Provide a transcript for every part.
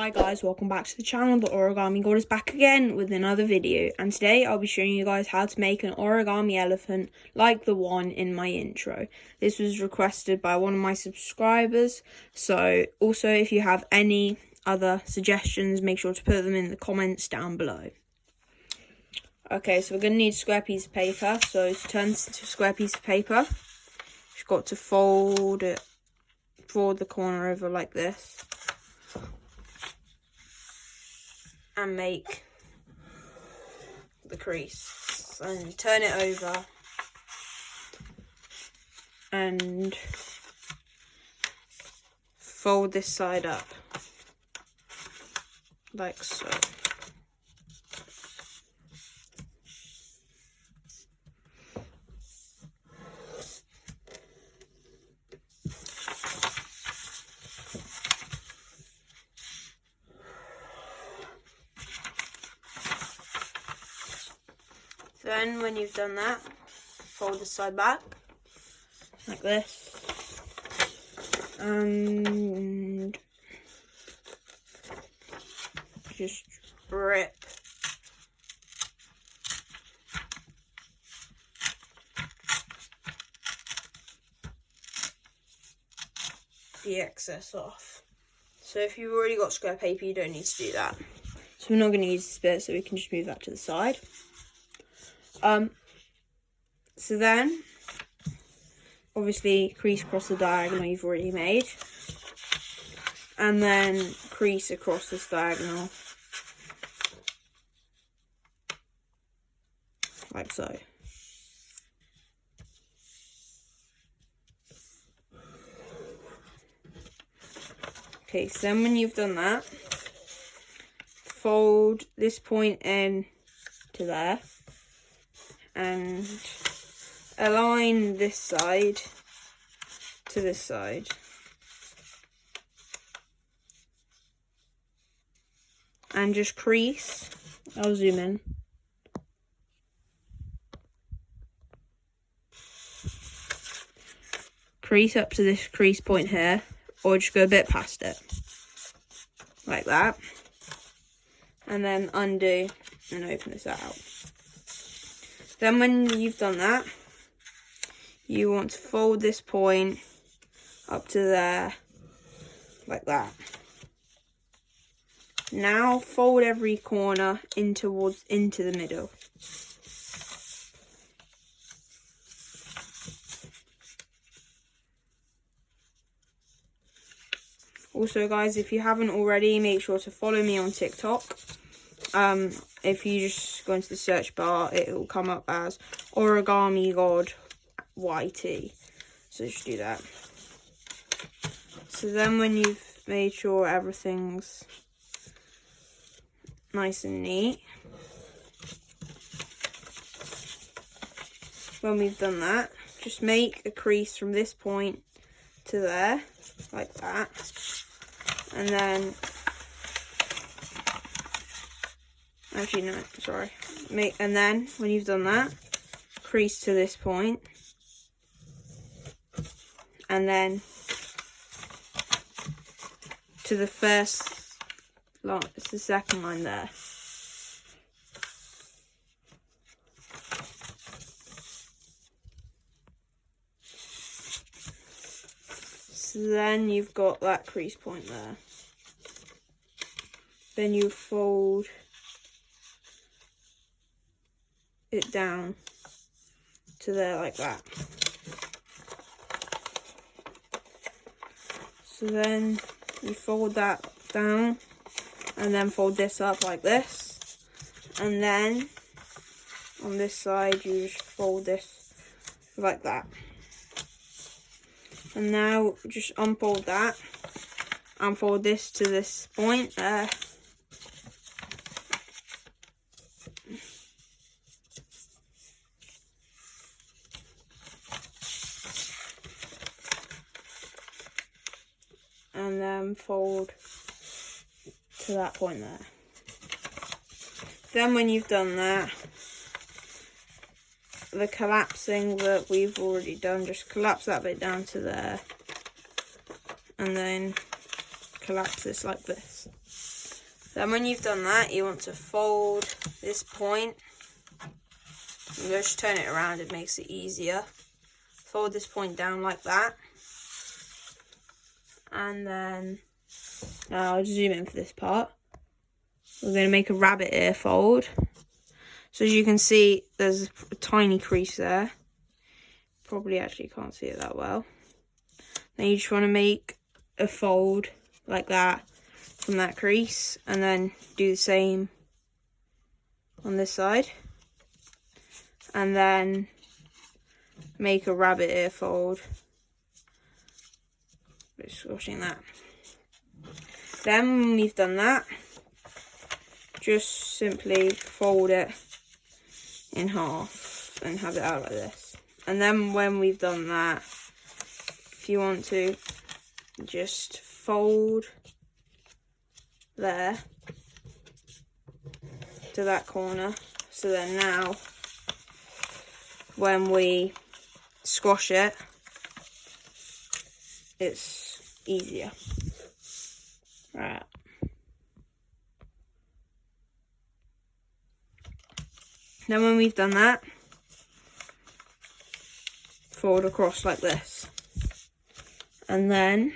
Hi guys, welcome back to the channel. The Origami God is back again with another video, and today I'll be showing you guys how to make an origami elephant like the one in my intro. This was requested by one of my subscribers, so also if you have any other suggestions, make sure to put them in the comments down below. Okay, so we're going to need a square piece of paper. So to turn this into a square piece of paper, you've got to fold the corner over like this and make the crease, and turn it over and fold this side up like so. Then when you've done that, fold this side back like this and just rip the excess off. So if you've already got square paper, you don't need to do that. So we're not going to use this bit, so we can just move that to the side. So then, obviously, crease across the diagonal you've already made, and then crease across this diagonal, like so. Okay, so then when you've done that, fold this point in to there, and align this side to this side. And just crease. I'll zoom in. Crease up to this crease point here, or just go a bit past it. Like that. And then undo and open this out. Then when you've done that, you want to fold this point up to there, like that. Now fold every corner into the middle. Also guys, if you haven't already, make sure to follow me on TikTok. If you just go into the search bar, it will come up as Origami God YT. So just do that. So then when you've made sure everything's nice and neat, when we've done that, just make a crease from this point to there, like that. And then, actually no, sorry. And then when you've done that, crease to this point, and then to the first line, it's the second line there. So then you've got that crease point there. Then you fold it down to there like that. So then you fold that down and then fold this up like this, and then on this side you just fold this like that. And now just unfold that and fold this to this point there. And then fold to that point there. Then when you've done that, the collapsing that we've already done, just collapse that bit down to there, and then collapse this like this. Then when you've done that, you want to fold this point. You just turn it around, it makes it easier. Fold this point down like that. And then, now I'll zoom in for this part. We're going to make a rabbit ear fold. So as you can see, there's a tiny crease there. Probably actually can't see it that well. Then you just want to make a fold like that from that crease, and then do the same on this side, and then make a rabbit ear fold. Just squashing that. Then when we've done that, just simply fold it in half and have it out like this. And then when we've done that, if you want to, just fold there to that corner. So then now when we squash it, it's easier. Right. Then when we've done that, fold across like this. And then,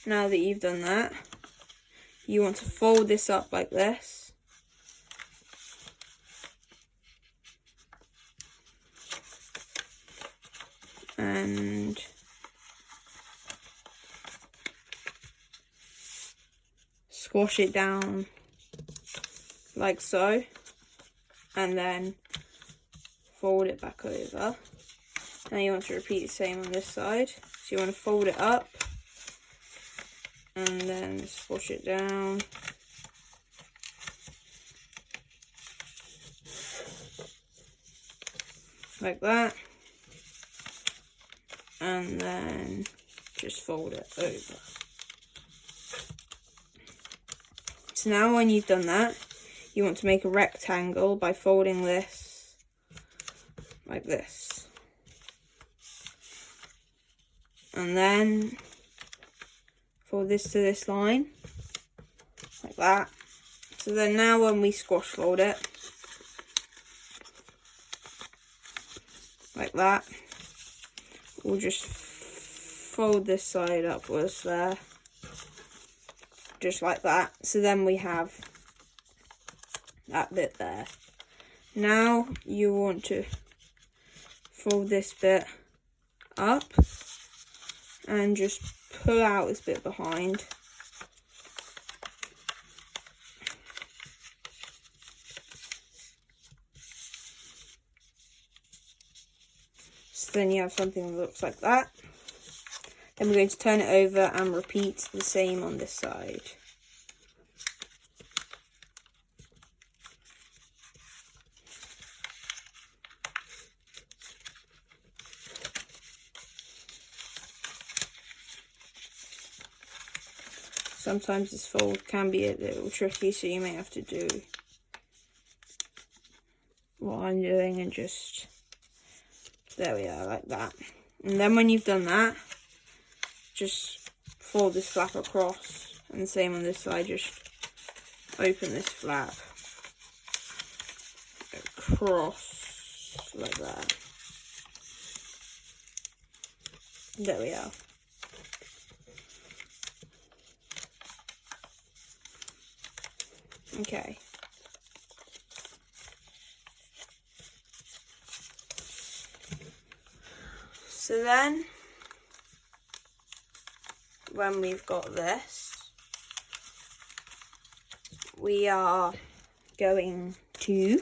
now that you've done that, you want to fold this up like this. And squash it down like so. And then fold it back over. Now you want to repeat the same on this side. So you want to fold it up and then squash it down. Like that. And then just fold it over. So now when you've done that, you want to make a rectangle by folding this like this. And then fold this to this line, like that. So then now when we squash fold it, like that, we'll just fold this side upwards there, just like that. So then we have that bit there. Now you want to fold this bit up and just pull out this bit behind. So then you have something that looks like that. Then we're going to turn it over and repeat the same on this side. Sometimes this fold can be a little tricky, so you may have to do what I'm doing and just, there we are, like that. And then when you've done that, just fold this flap across, and the same on this side, just open this flap across like that. There we are. Okay. So then, when we've got this, we are going to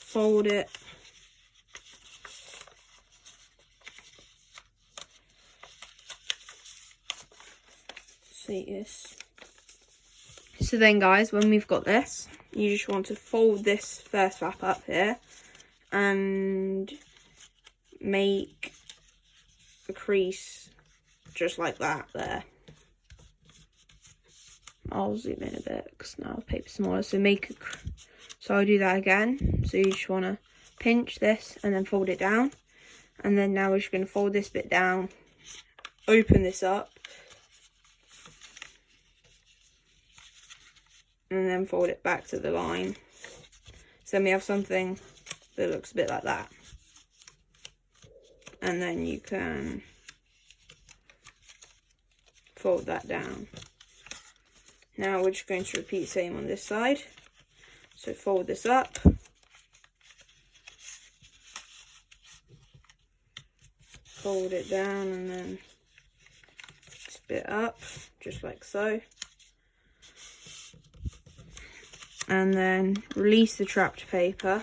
fold it this. So then guys, when we've got this, you just want to fold this first flap up here and make a crease just like that there. I'll zoom in a bit because now the paper's smaller. So so I'll do that again. So you just want to pinch this and then fold it down, and then now we're just going to fold this bit down open this up and then fold it back to the line. So then we have something that looks a bit like that. And then you can fold that down. Now we're just going to repeat the same on this side. So fold this up. Fold it down and then split up, just like so. And then release the trapped paper.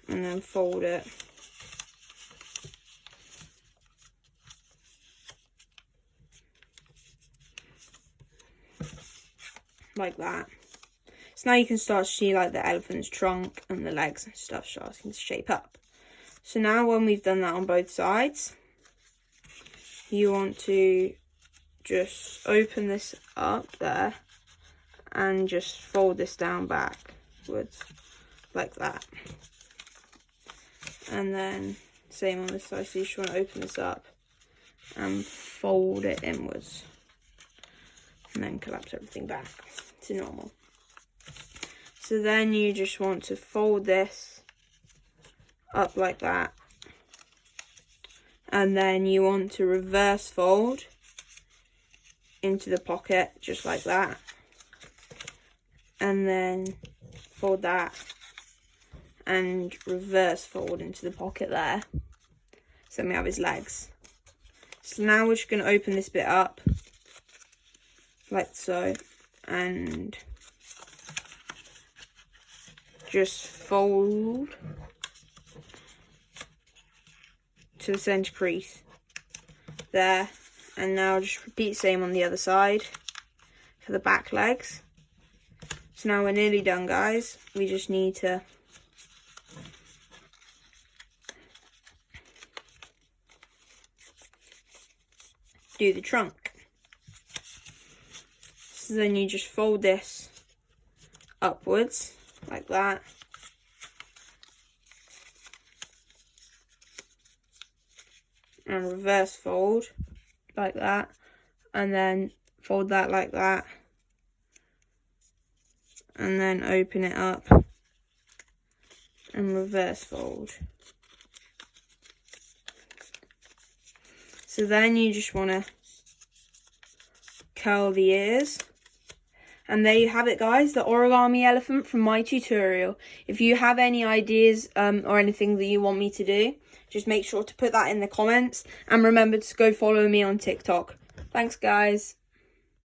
And then fold it. Like that. So now you can start to see like the elephant's trunk and the legs and stuff starting to shape up. So now when we've done that on both sides, you want to just open this up there and just fold this down backwards like that. And then same on this side, so you just want to open this up and fold it inwards. And then collapse everything back to normal. So then you just want to fold this up like that. And then you want to reverse fold into the pocket, just like that. And then fold that and reverse fold into the pocket there. So then we have his legs. So now we're just going to open this bit up like so and just fold to the center crease there. And now just repeat the same on the other side for the back legs. So now we're nearly done, guys. We just need to do the trunk. So then you just fold this upwards like that. And reverse fold like that. And then fold that like that. And then open it up and reverse fold. So then you just want to curl the ears. And there you have it, guys, the origami elephant from my tutorial. If you have any ideas or anything that you want me to do, just make sure to put that in the comments. And remember to go follow me on TikTok. Thanks, guys.